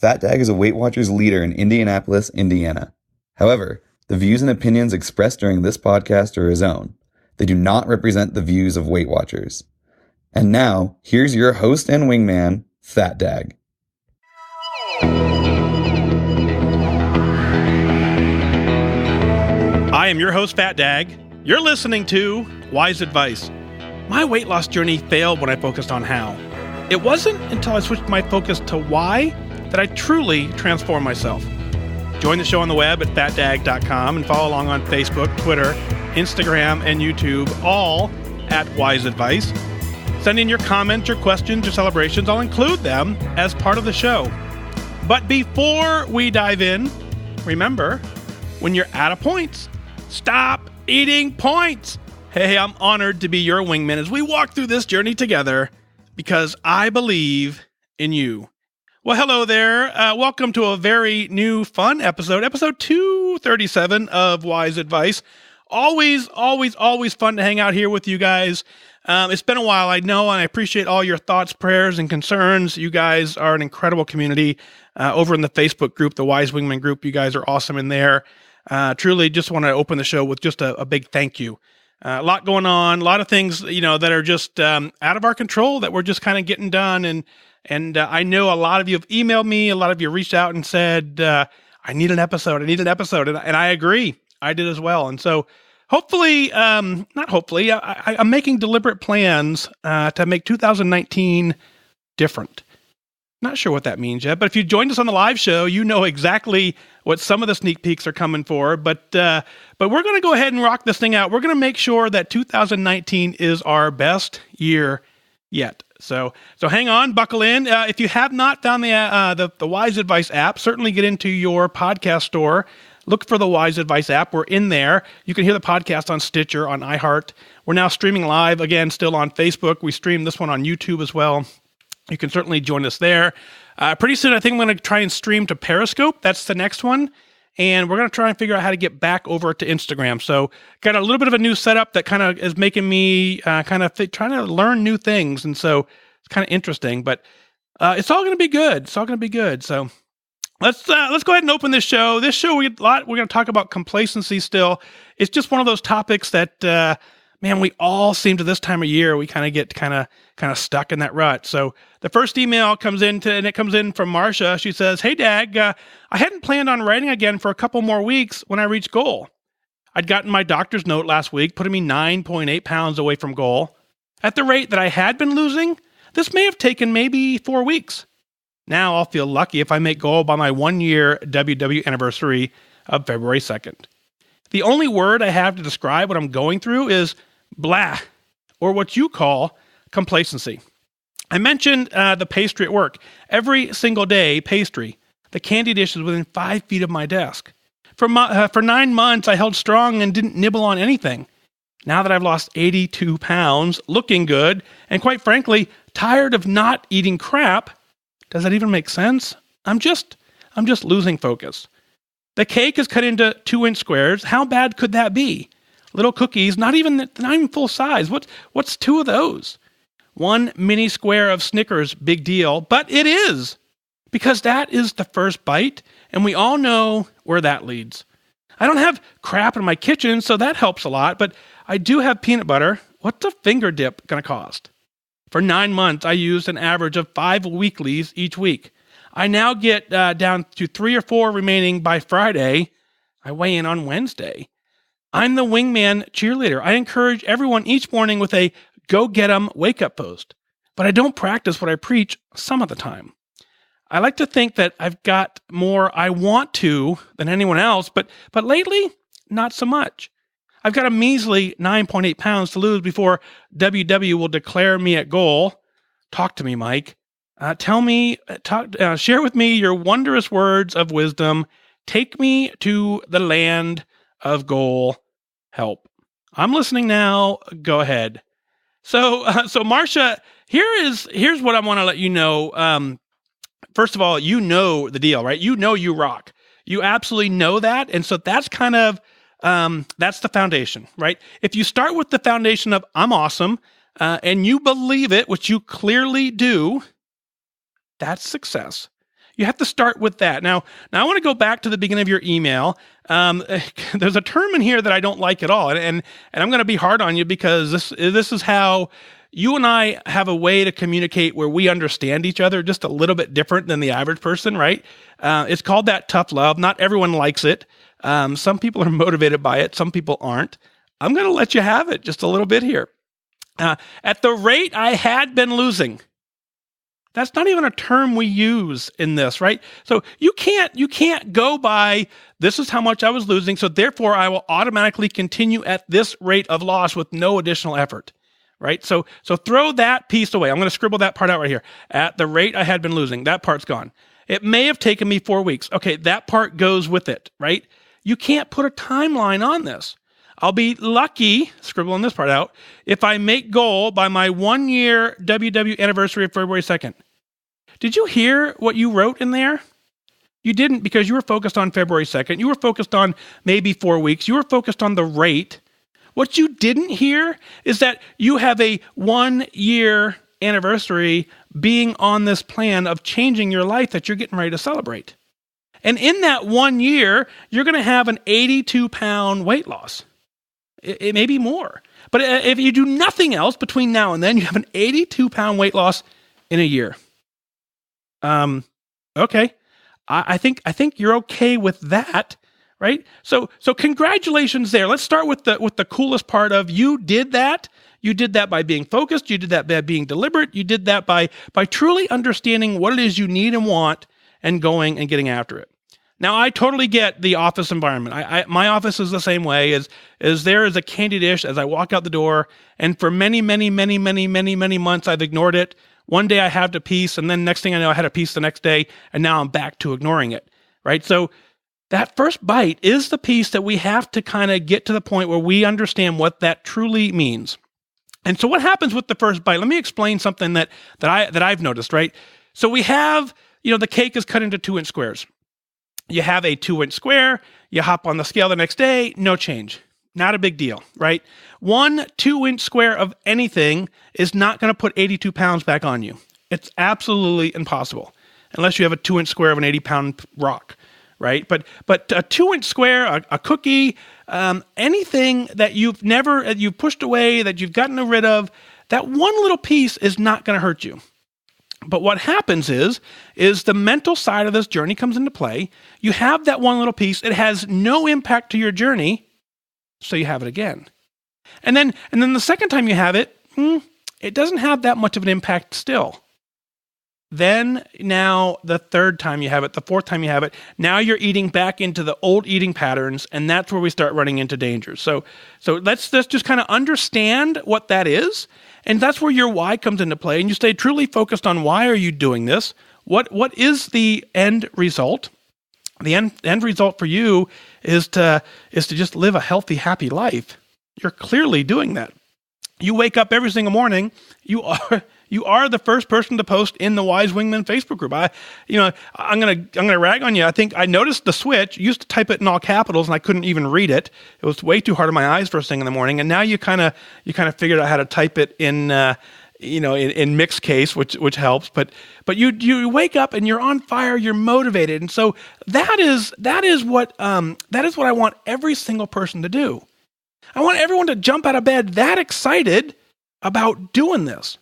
Fat Dag is a Weight Watchers leader in Indianapolis, Indiana. However, the views and opinions expressed during this podcast are his own. They do not represent the views of Weight Watchers. And now, here's your host and wingman, Fat Dag. I am your host, Fat Dag. You're listening to Wise Advice. My weight loss journey failed when I focused on how. It wasn't until I switched my focus to why that I truly transformed myself. Join the show on the web at fatdag.com and follow along on Facebook, Twitter, Instagram, and YouTube, all at Wise Advice. Send in your comments, your questions, your celebrations. I'll include them as part of the show. But before we dive in, remember, when you're out of points, stop eating points. Hey, I'm honored to be your wingman as we walk through this journey together because I believe in you. Well, hello there. Welcome to a very new, fun episode 237 of Wise Advice. Always fun to hang out here with you guys. It's been a while, I know, and I appreciate all your thoughts, prayers, and concerns. You guys are an incredible community over in the Facebook group, the Wise Wingman group. You guys are awesome in there. Truly just want to open the show with just a big thank you. A lot going on, a lot of things, that are just out of our control that we're just kind of getting done. And I know a lot of you have emailed me, a lot of you reached out and said, I need an episode. And I agree. I did as well. And so hopefully, I'm making deliberate plans to make 2019 different. Not sure what that means yet, but if you joined us on the live show, you know exactly what some of the sneak peeks are coming for. But we're going to go ahead and rock this thing out. We're going to make sure that 2019 is our best year yet. So hang on, buckle in. If you have not found the Wise Advice app, certainly get into your podcast store. Look for the Wise Advice app. We're in there. You can hear the podcast on Stitcher, on iHeart. We're now streaming live, again, still on Facebook. We stream this one on YouTube as well. You can certainly join us there. Pretty soon, I think I'm going to try and stream to Periscope. That's the next one. And we're going to try and figure out how to get back over to Instagram. So got a little bit of a new setup that kind of is making me trying to learn new things. And so it's kind of interesting. But it's all going to be good. So let's go ahead and open this show. This show, we're going to talk about complacency still. It's just one of those topics that, we all seem to this time of year, we kind of get kind of stuck in that rut. So the first email comes in from Marsha. She says, "Hey, Dag, I hadn't planned on writing again for a couple more weeks when I reach goal. I'd gotten my doctor's note last week, putting me 9.8 pounds away from goal. At the rate that I had been losing, this may have taken maybe 4 weeks. Now I'll feel lucky if I make goal by my 1-year WW anniversary of February 2nd. The only word I have to describe what I'm going through is blah, or what you call complacency. I mentioned the pastry at work. Every single day, pastry. The candy dish is within 5 feet of my desk. For 9 months, I held strong and didn't nibble on anything. Now that I've lost 82 pounds, looking good, and quite frankly, tired of not eating crap, does that even make sense? I'm just losing focus. The cake is cut into 2-inch squares. How bad could that be? Little cookies, not even full size. What's 2 of those? 1 mini square of Snickers, big deal. But it is, because that is the first bite, and we all know where that leads. I don't have crap in my kitchen, so that helps a lot, but I do have peanut butter. What's a finger dip going to cost? For 9 months, I used an average of 5 weeklies each week. I now get down to 3 or 4 remaining by Friday. I weigh in on Wednesday. I'm the wingman cheerleader. I encourage everyone each morning with a go get 'em wake up post, but I don't practice what I preach some of the time. I like to think that I've got more I want to than anyone else, but lately, not so much. I've got a measly 9.8 pounds to lose before WW will declare me at goal. Talk to me, Mike. Share with me your wondrous words of wisdom. Take me to the land of goal. Help. I'm listening now. Go ahead. So Marsha, here's what I want to let you know. First of all, you know the deal, right? You know you rock. You absolutely know that. And so that's kind of, that's the foundation, right? If you start with the foundation of I'm awesome, and you believe it, which you clearly do, that's success. You have to start with that. Now I want to go back to the beginning of your email. There's a term in here that I don't like at all, and I'm going to be hard on you because this is how you and I have a way to communicate where we understand each other just a little bit different than the average person, right? It's called that tough love. Not everyone likes it. Some people are motivated by it. Some people aren't. I'm going to let you have it just a little bit here. At the rate I had been losing. That's not even a term we use in this, right? So you can't go by, this is how much I was losing, so therefore I will automatically continue at this rate of loss with no additional effort. Right? So throw that piece away. I'm going to scribble that part out right here. At the rate I had been losing, that part's gone. It may have taken me 4 weeks. Okay, that part goes with it, right? You can't put a timeline on this. I'll be lucky, scribbling this part out, if I make goal by my 1 year WW anniversary of February 2nd. Did you hear what you wrote in there? You didn't, because you were focused on February 2nd. You were focused on maybe 4 weeks. You were focused on the rate. What you didn't hear is that you have a 1 year anniversary being on this plan of changing your life that you're getting ready to celebrate. And in that 1 year, you're going to have an 82-pound weight loss. It may be more. But if you do nothing else between now and then, you have an 82-pound weight loss in a year. Okay. I think you're okay with that. Right? So congratulations there. Let's start with the coolest part of you did that. You did that by being focused. You did that by being deliberate. You did that by truly understanding what it is you need and want and going and getting after it. Now, I totally get the office environment. My office is the same way as there is a candy dish as I walk out the door. And for many months, I've ignored it. One day I have a piece, and then next thing I know, I had a piece the next day, and now I'm back to ignoring it. Right? So that first bite is the piece that we have to kind of get to the point where we understand what that truly means. And so what happens with the first bite? Let me explain something that I've noticed, right? So we have, the cake is cut into 2-inch squares. You have a 2-inch square, you hop on the scale the next day, no change. Not a big deal, right? 1 2-inch square of anything is not going to put 82 pounds back on you. It's absolutely impossible, unless you have a 2-inch square of an 80-pound rock. Right? But a 2-inch square, a cookie, anything that you've pushed away, that you've gotten rid of, that one little piece is not going to hurt you. But what happens is the mental side of this journey comes into play. You have that one little piece. It has no impact to your journey, so you have it again. And then the second time you have it, it doesn't have that much of an impact still. Then now the third time you have it, the fourth time you have it, now you're eating back into the old eating patterns, and that's where we start running into danger. So let's just kind of understand what that is, and that's where your why comes into play, and you stay truly focused on why are you doing this? What is the end result? The end result for you is to just live a healthy, happy life. You're clearly doing that. You wake up every single morning, you are the first person to post in the Wise Wingman Facebook group. I'm gonna rag on you. I think I noticed the switch. You used to type it in all capitals, and I couldn't even read it. It was way too hard on my eyes first thing in the morning. And now you kind of figured out how to type it in mixed case, which helps. But you wake up and you're on fire. You're motivated, and so that is what I want every single person to do. I want everyone to jump out of bed that excited about doing this.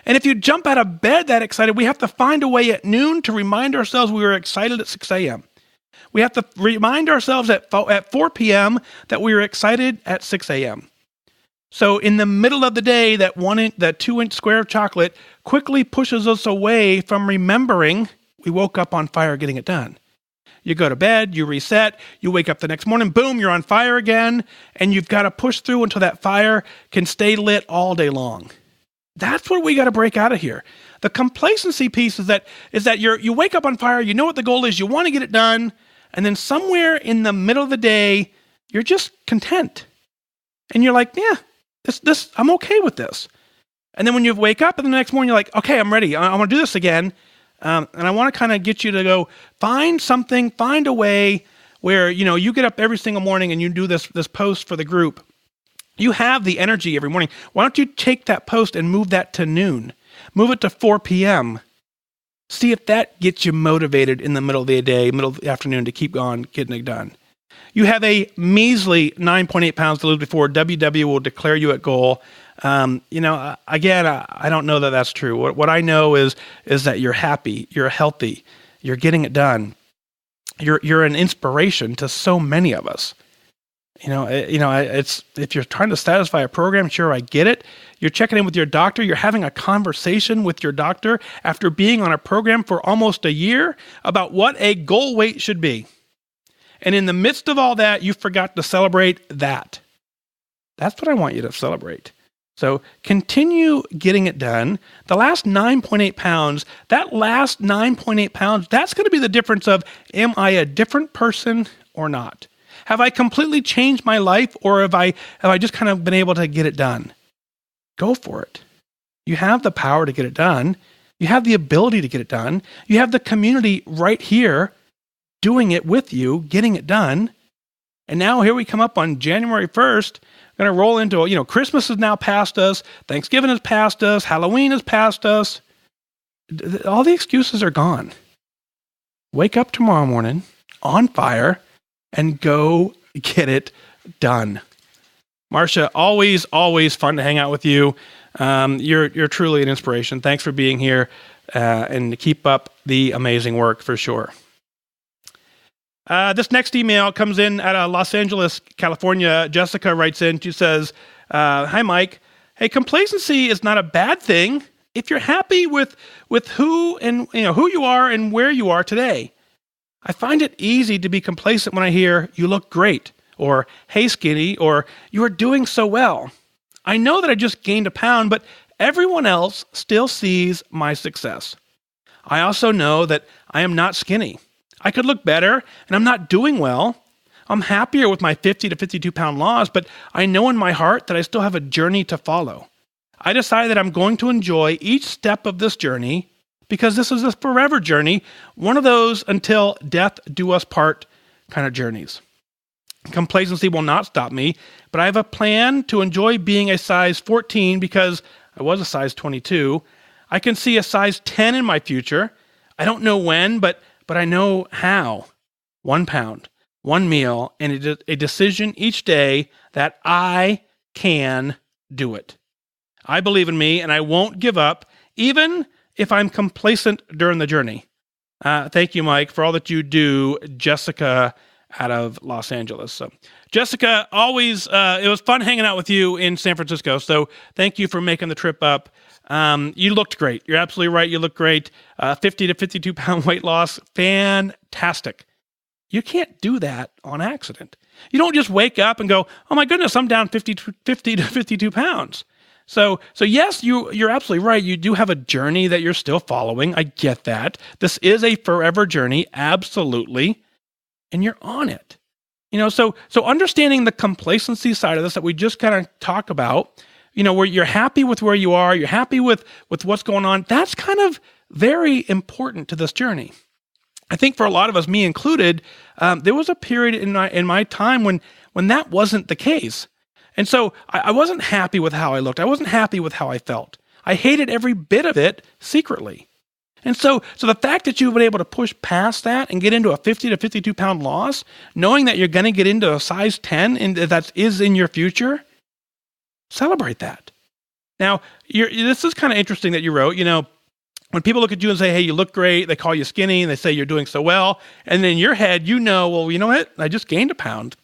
And if you jump out of bed that excited, we have to find a way at noon to remind ourselves we were excited at 6 a.m. We have to remind ourselves at 4 p.m. that we were excited at 6 a.m. So in the middle of the day, that 2-inch square of chocolate quickly pushes us away from remembering we woke up on fire getting it done. You go to bed, you reset, you wake up the next morning, boom, you're on fire again, and you've got to push through until that fire can stay lit all day long. That's what we got to break out of here. The complacency piece is that you wake up on fire, you know what the goal is, you want to get it done, and then somewhere in the middle of the day, you're just content. And you're like, yeah, this I'm okay with this. And then when you wake up in the next morning, you're like, okay, I'm ready. I want to do this again. And I want to kind of get you to go find a way where, you get up every single morning and you do this post for the group. You have the energy every morning. Why don't you take that post and move that to noon? Move it to 4 p.m. See if that gets you motivated in the middle of the day, middle of the afternoon to keep on getting it done. You have a measly 9.8 pounds to lose before WW will declare you at goal. Again, I don't know that that's true. What I know is that you're happy, you're healthy, you're getting it done. You're an inspiration to so many of us. It's if you're trying to satisfy a program, sure, I get it. You're checking in with your doctor. You're having a conversation with your doctor after being on a program for almost a year about what a goal weight should be. And in the midst of all that, you forgot to celebrate that. That's what I want you to celebrate. So continue getting it done. The last 9.8 pounds, that's going to be the difference of, am I a different person or not? Have I completely changed my life, or have I just kind of been able to get it done? Go for it. You have the power to get it done. You have the ability to get it done. You have the community right here doing it with you, getting it done. And now here we come up on January 1st, going to roll into, Christmas is now past us, Thanksgiving is past us, Halloween is past us. All the excuses are gone. Wake up tomorrow morning on fire and go get it done. Marsha, always fun to hang out with you. You're truly an inspiration. Thanks for being here, and keep up the amazing work for sure. This next email comes in out of Los Angeles, California. Jessica writes in. She says, "Hi, Mike. Hey, complacency is not a bad thing if you're happy with who you are and where you are today. I find it easy to be complacent when I hear you look great, or hey, skinny, or you are doing so well. I know that I just gained a pound, but everyone else still sees my success. I also know that I am not skinny. I could look better, and I'm not doing well. I'm happier with my 50 to 52 pound loss, but I know in my heart that I still have a journey to follow. I decided that I'm going to enjoy each step of this journey because this is a forever journey, one of those until death do us part kind of journeys. Complacency will not stop me, but I have a plan to enjoy being a size 14 because I was a size 22. I can see a size 10 in my future. I don't know when, but I know how. 1 pound, 1 meal, and a decision each day that I can do it. I believe in me, and I won't give up, even if I'm complacent during the journey. Thank you, Mike, for all that you do." Jessica out of Los Angeles. So, Jessica, always, it was fun hanging out with you in San Francisco. So thank you for making the trip up. You looked great. You're absolutely right. You look great. 50 to 52 pound weight loss. Fantastic. You can't do that on accident. You don't just wake up and go, oh my goodness, I'm down 50 to 52 pounds. So yes, you're absolutely right. You do have a journey that you're still following. I get that. This is a forever journey. Absolutely. And you're on it. So understanding the complacency side of this that we just kind of talk about, where you're happy with where you are, you're happy with what's going on, that's kind of very important to this journey. I think for a lot of us, me included, there was a period in my time when that wasn't the case. And so I wasn't happy with how I looked. I wasn't happy with how I felt. I hated every bit of it secretly. And so the fact that you've been able to push past that and get into a 50 to 52 pound loss, knowing that you're going to get into a size 10 and that is in your future, celebrate that. Now, this is kind of interesting that you wrote, when people look at you and say, hey, you look great, they call you skinny, and they say you're doing so well, and in your head, well, you know what? I just gained a pound.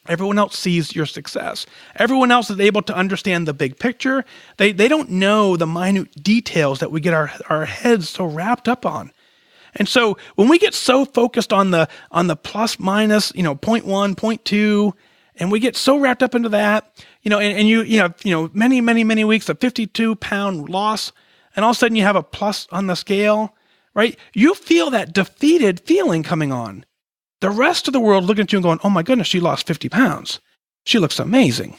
Everyone else sees your success. Everyone else is able to understand the big picture. They don't know the minute details that we get our heads so wrapped up on. And so when we get so focused on the plus minus, 0.1, 0.2, and we get so wrapped up into that, and you have many weeks of 52 pound loss, and all of a sudden you have a plus on the scale, right? You feel that defeated feeling coming on. The rest of the world looking at you and going, oh my goodness, she lost 50 pounds. She looks amazing.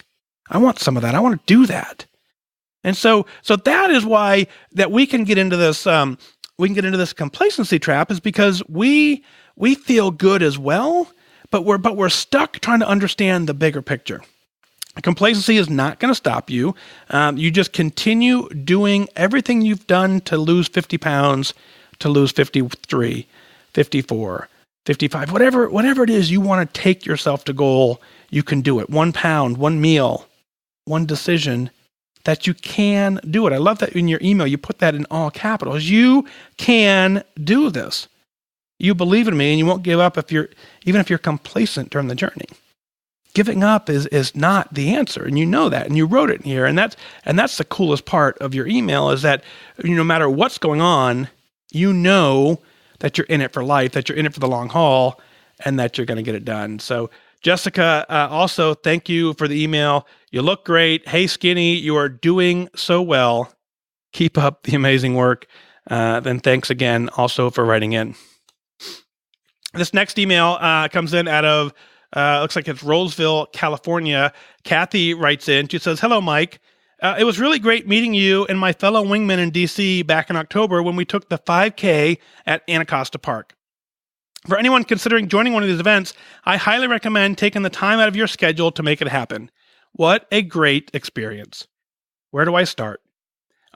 I want some of that. I want to do that. And so that is why that we can get into this, complacency trap, is because we feel good as well, but we're stuck trying to understand the bigger picture. Complacency is not going to stop you. You just continue doing everything you've done to lose 50 pounds to lose 53, 54, 55, whatever it is you want to take yourself to goal, you can do it. 1 pound, 1 meal, 1 decision, that you can do it. I love that in your email, you put that in all capitals. You can do this. You believe in me and you won't give up even if you're complacent during the journey. Giving up is not the answer, and you know that, and you wrote it here, and that's the coolest part of your email is that no matter what's going on, you know that you're in it for life, that you're in it for the long haul, and that you're going to get it done. So, Jessica, also thank you for the email. You look great. Hey, Skinny, you are doing so well. Keep up the amazing work. Then thanks again also for writing in. This next email comes in out of looks like it's Rolesville, California. Kathy writes in. She says, "Hello, Mike. It was really great meeting you and my fellow wingmen in DC back in October when we took the 5K at Anacostia Park. For anyone considering joining one of these events, I highly recommend taking the time out of your schedule to make it happen. What a great experience. Where do I start?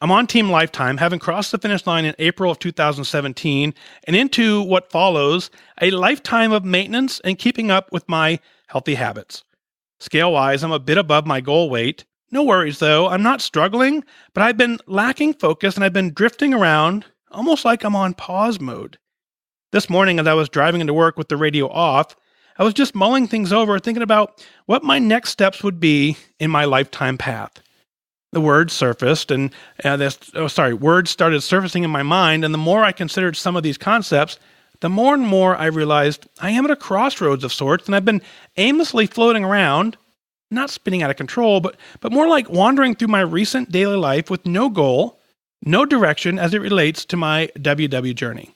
I'm on Team Lifetime, having crossed the finish line in April of 2017 and into what follows a lifetime of maintenance and keeping up with my healthy habits. Scale-wise, I'm a bit above my goal weight. No worries, though. I'm not struggling, but I've been lacking focus and I've been drifting around almost like I'm on pause mode. This morning, as I was driving into work with the radio off, I was just mulling things over, thinking about what my next steps would be in my lifetime path. The words surfaced, and words started surfacing in my mind, and the more I considered some of these concepts, the more and more I realized I am at a crossroads of sorts, and I've been aimlessly floating around, not spinning out of control, but more like wandering through my recent daily life with no goal, no direction as it relates to my WW journey.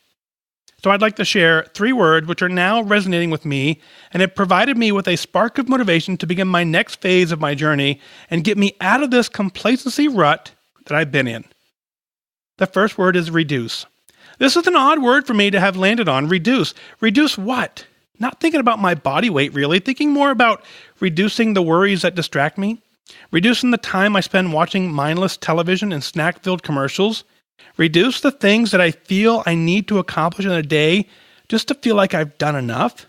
So I'd like to share 3 words which are now resonating with me and have provided me with a spark of motivation to begin my next phase of my journey and get me out of this complacency rut that I've been in. The first word is reduce. This is an odd word for me to have landed on. Reduce. Reduce what? Not thinking about my body weight, really. Thinking more about reducing the worries that distract me. Reducing the time I spend watching mindless television and snack-filled commercials. Reduce the things that I feel I need to accomplish in a day just to feel like I've done enough.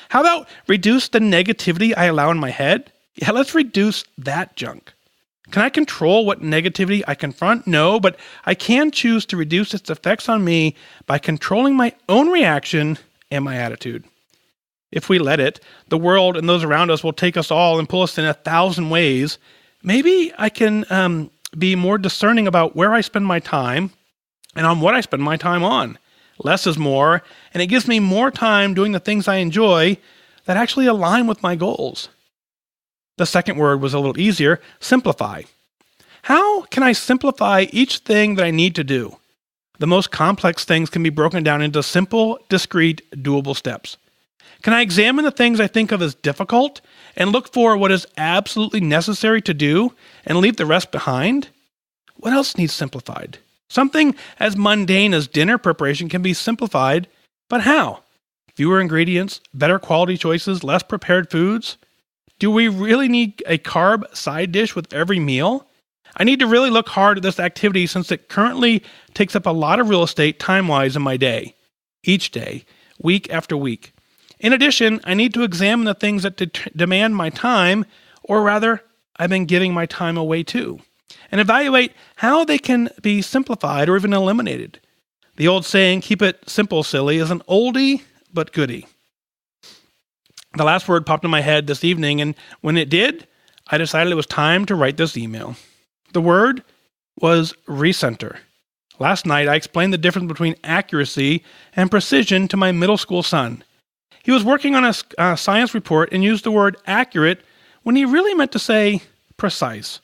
How about reduce the negativity I allow in my head? Yeah, let's reduce that junk. Can I control what negativity I confront? No, but I can choose to reduce its effects on me by controlling my own reaction and my attitude. If we let it, the world and those around us will take us all and pull us in 1,000 ways. Maybe I can be more discerning about where I spend my time and on what I spend my time on. Less is more, and it gives me more time doing the things I enjoy that actually align with my goals. The second word was a little easier, simplify. How can I simplify each thing that I need to do? The most complex things can be broken down into simple, discrete, doable steps. Can I examine the things I think of as difficult and look for what is absolutely necessary to do and leave the rest behind? What else needs simplified? Something as mundane as dinner preparation can be simplified, but how? Fewer ingredients, better quality choices, less prepared foods? Do we really need a carb side dish with every meal? I need to really look hard at this activity since it currently takes up a lot of real estate time-wise in my day, each day, week after week. In addition, I need to examine the things that demand my time, or rather, I've been giving my time away to, and evaluate how they can be simplified or even eliminated. The old saying, keep it simple, silly, is an oldie but goodie. The last word popped in my head this evening, and when it did, I decided it was time to write this email. The word was recenter. Last night, I explained the difference between accuracy and precision to my middle school son. He was working on a science report and used the word accurate when he really meant to say precise.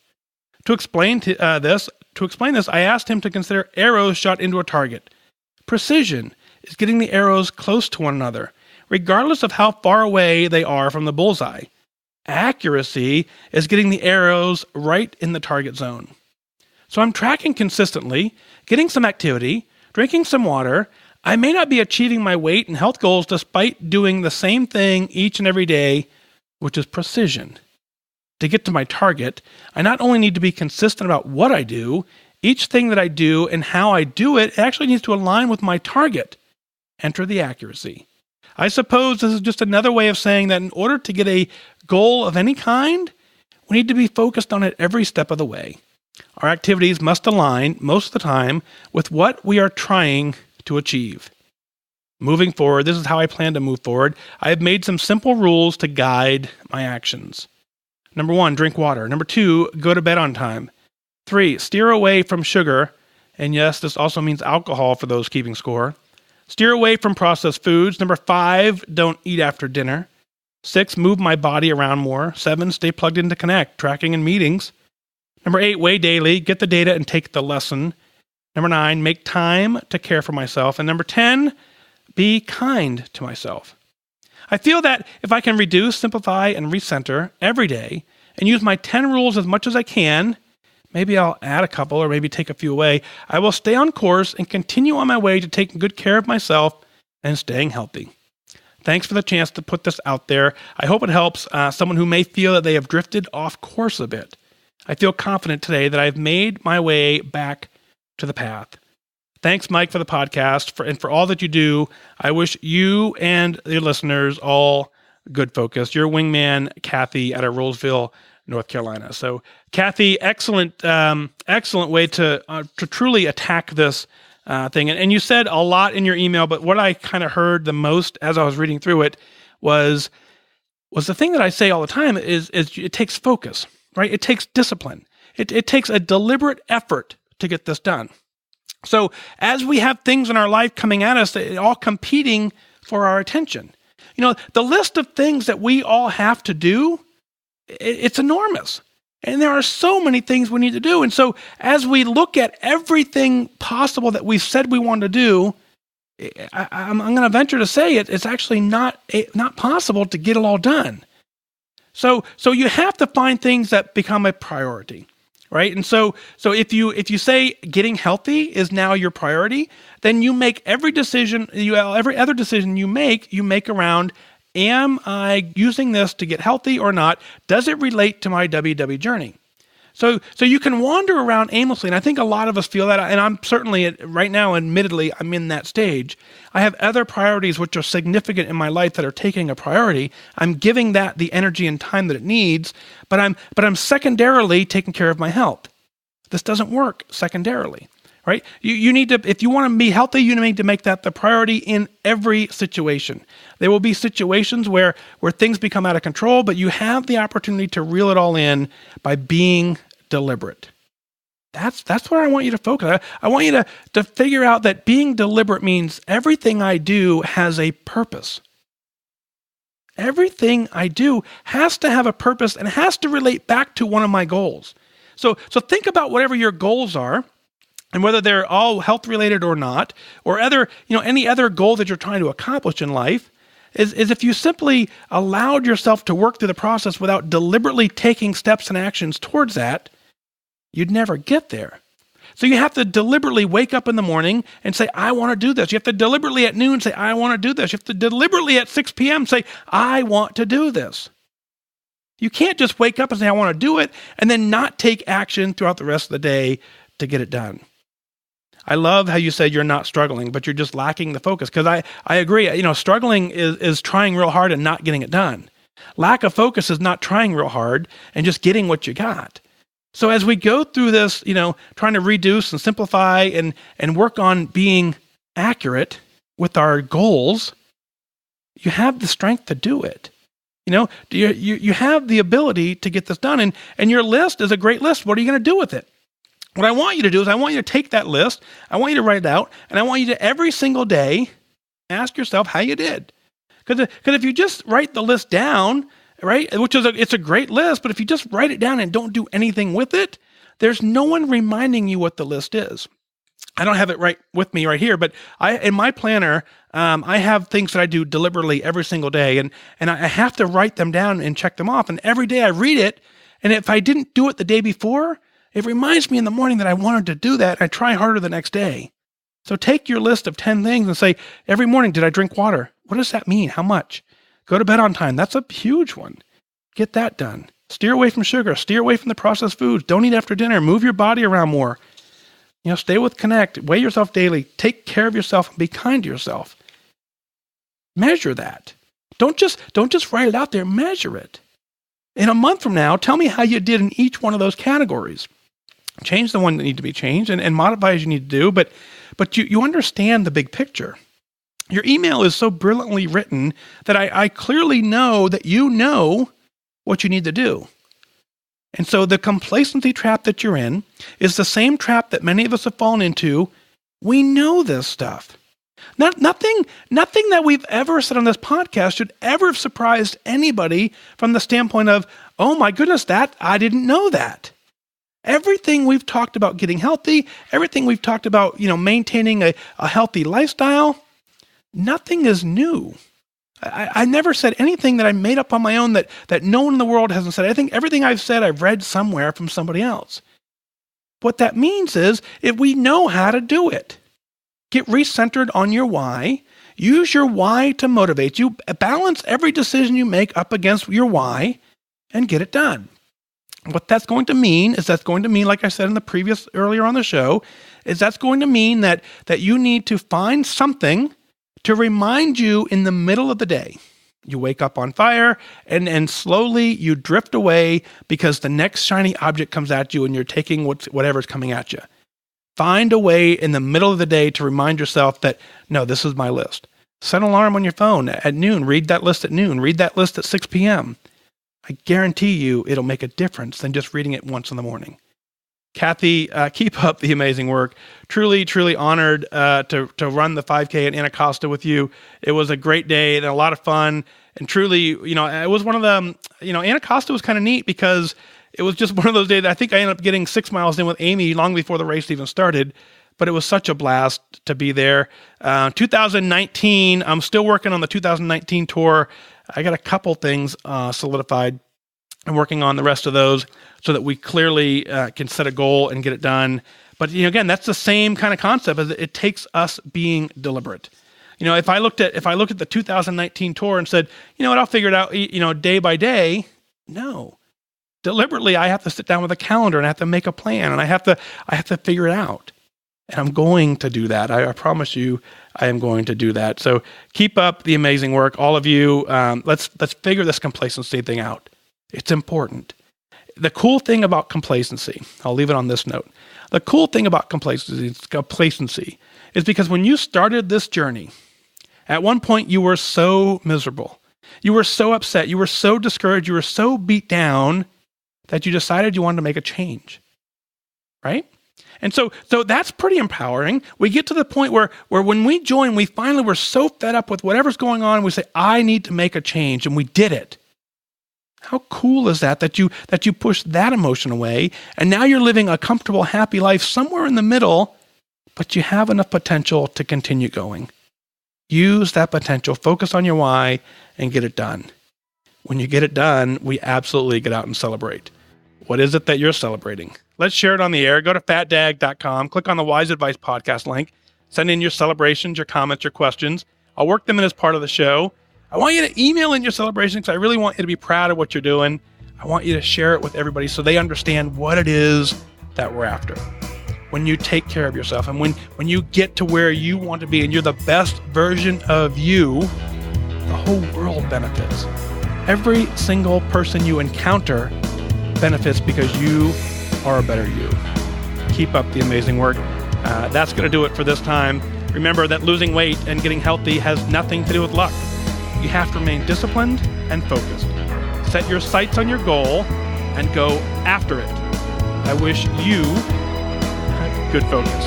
To explain this, I asked him to consider arrows shot into a target. Precision is getting the arrows close to one another, regardless of how far away they are from the bullseye. Accuracy is getting the arrows right in the target zone. So I'm tracking consistently, getting some activity, drinking some water. I may not be achieving my weight and health goals despite doing the same thing each and every day, which is precision. To get to my target, I not only need to be consistent about what I do, Each thing that I do and how I do it actually needs to align with my target. Enter the accuracy. I suppose this is just another way of saying that in order to get a goal of any kind, we need to be focused on it every step of the way. Our activities must align most of the time with what we are trying to achieve. Moving forward, this is how I plan to move forward. I have made some simple rules to guide my actions. Number 1, drink water. Number 2, go to bed on time. 3, steer away from sugar. And yes, this also means alcohol for those keeping score. Steer away from processed foods. Number 5, don't eat after dinner. 6, move my body around more. 7, stay plugged into Connect, tracking and meetings. Number 8, weigh daily, get the data and take the lesson. Number 9, make time to care for myself. And number 10, be kind to myself. I feel that if I can reduce, simplify, and recenter every day and use my 10 rules as much as I can, maybe I'll add a couple or maybe take a few away, I will stay on course and continue on my way to taking good care of myself and staying healthy. Thanks for the chance to put this out there. I hope it helps someone who may feel that they have drifted off course a bit. I feel confident today that I've made my way back to the path. Thanks, Mike, for the podcast and for all that you do. I wish you and your listeners all good focus. Your wingman, Kathy, out of Rolesville, North Carolina. So, Kathy, excellent way to truly attack this thing. And you said a lot in your email, but what I kind of heard the most as I was reading through it was the thing that I say all the time is it takes focus, right? It takes discipline. It takes a deliberate effort to get this done. So as we have things in our life coming at us, they're all competing for our attention. You know, the list of things that we all have to do, it's enormous. And there are so many things we need to do. And so as we look at everything possible that we've said we want to do, I'm going to venture to say it's actually not possible to get it all done. So you have to find things that become a priority. Right. And so if you say getting healthy is now your priority, then you make every other decision you make around, am I using this to get healthy or not? Does it relate to my WW journey? So you can wander around aimlessly. And I think a lot of us feel that. And I'm certainly right now, admittedly, I'm in that stage. I have other priorities which are significant in my life that are taking a priority. I'm giving that the energy and time that it needs, but I'm secondarily taking care of my health. This doesn't work secondarily, right? You need to, if you want to be healthy, you need to make that the priority in every situation. There will be situations where things become out of control, but you have the opportunity to reel it all in by being deliberate. That's where I want you to focus. I want you to figure out that being deliberate means everything I do has a purpose. Everything I do has to have a purpose and has to relate back to one of my goals. So think about whatever your goals are, and whether they're all health related or not, or any other goal that you're trying to accomplish in life, is if you simply allowed yourself to work through the process without deliberately taking steps and actions towards that, you'd never get there. So you have to deliberately wake up in the morning and say, I want to do this. You have to deliberately at noon say, I want to do this. You have to deliberately at 6 p.m. say, I want to do this. You can't just wake up and say, I want to do it, and then not take action throughout the rest of the day to get it done. I love how you said you're not struggling, but you're just lacking the focus. Because I agree, struggling is trying real hard and not getting it done. Lack of focus is not trying real hard and just getting what you got. So as we go through this, trying to reduce and simplify and work on being accurate with our goals, you have the strength to do it. You have the ability to get this done. And your list is a great list. What are you going to do with it? What I want you to do is I want you to take that list, I want you to write it out, and I want you to every single day ask yourself how you did. Because if you just write the list down, right, it's a great list, but if you just write it down and don't do anything with it, there's no one reminding you what the list is. I don't have it right with me right here, but in my planner, I have things that I do deliberately every single day, and I have to write them down and check them off. And every day I read it, and if I didn't do it the day before, it reminds me in the morning that I wanted to do that. I try harder the next day. So take your list of 10 things and say, every morning, did I drink water? What does that mean? How much? Go to bed on time. That's a huge one. Get that done. Steer away from sugar. Steer away from the processed foods. Don't eat after dinner. Move your body around more. Stay with Connect, weigh yourself daily, take care of yourself, and be kind to yourself. Measure that. Don't just write it out there, measure it. In a month from now, tell me how you did in each one of those categories. Change the one that need to be changed and modify as you need to do, but you understand the big picture. Your email is so brilliantly written that I clearly know that you know what you need to do. And so the complacency trap that you're in is the same trap that many of us have fallen into. We know this stuff. Nothing that we've ever said on this podcast should ever have surprised anybody from the standpoint of, oh my goodness, I didn't know that. Everything we've talked about getting healthy, everything we've talked about, maintaining a healthy lifestyle, nothing is new. I never said anything that I made up on my own that no one in the world hasn't said. I think everything I've said, I've read somewhere from somebody else. What that means is if we know how to do it, get recentered on your why, use your why to motivate you, balance every decision you make up against your why, and get it done. What that's going to mean, like I said in the earlier on the show, is that's going to mean that you need to find something to remind you in the middle of the day. You wake up on fire and slowly you drift away because the next shiny object comes at you and you're taking whatever's coming at you. Find a way in the middle of the day to remind yourself that, no, this is my list. Set an alarm on your phone at noon. Read that list at noon. Read that list at 6 p.m. I guarantee you it'll make a difference than just reading it once in the morning. Kathy, keep up the amazing work. Truly, truly honored to run the 5K at Anacostia with you. It was a great day and a lot of fun. And truly, it was one of the, Anacostia was kind of neat because it was just one of those days. I think I ended up getting 6 miles in with Amy long before the race even started. But it was such a blast to be there. 2019, I'm still working on the 2019 tour. I got a couple things solidified. I'm working on the rest of those so that we clearly can set a goal and get it done. But again, that's the same kind of concept. As it takes us being deliberate. If I looked at the 2019 tour and said, what, I'll figure it out, day by day. No, deliberately, I have to sit down with a calendar and I have to make a plan and I have to figure it out. And I'm going to do that. I promise you, I am going to do that. So keep up the amazing work, all of you. Let's figure this complacency thing out. It's important. The cool thing about complacency, I'll leave it on this note. The cool thing about complacency is because when you started this journey, at one point you were so miserable. You were so upset. You were so discouraged. You were so beat down that you decided you wanted to make a change. Right? And so that's pretty empowering. We get to the point where when we join, we finally were so fed up with whatever's going on, we say, I need to make a change, and we did it. How cool is that you pushed that emotion away, and now you're living a comfortable, happy life somewhere in the middle, but you have enough potential to continue going. Use that potential, focus on your why, and get it done. When you get it done, we absolutely get out and celebrate. What is it that you're celebrating? Let's share it on the air. Go to fatdag.com, click on the Wise Advice podcast link, send in your celebrations, your comments, your questions. I'll work them in as part of the show. I want you to email in your celebrations because I really want you to be proud of what you're doing. I want you to share it with everybody so they understand what it is that we're after. When you take care of yourself and when you get to where you want to be and you're the best version of you, the whole world benefits. Every single person you encounter benefits because you are a better you. Keep up the amazing work. That's going to do it for this time. Remember that losing weight and getting healthy has nothing to do with luck. You have to remain disciplined and focused. Set your sights on your goal and go after it. I wish you had good focus.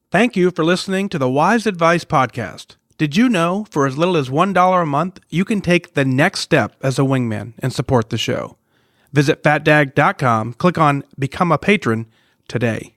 Thank you for listening to the Wise Advice Podcast. Did you know for as little as $1 a month, you can take the next step as a wingman and support the show? Visit fatdag.com, click on Become a Patron today.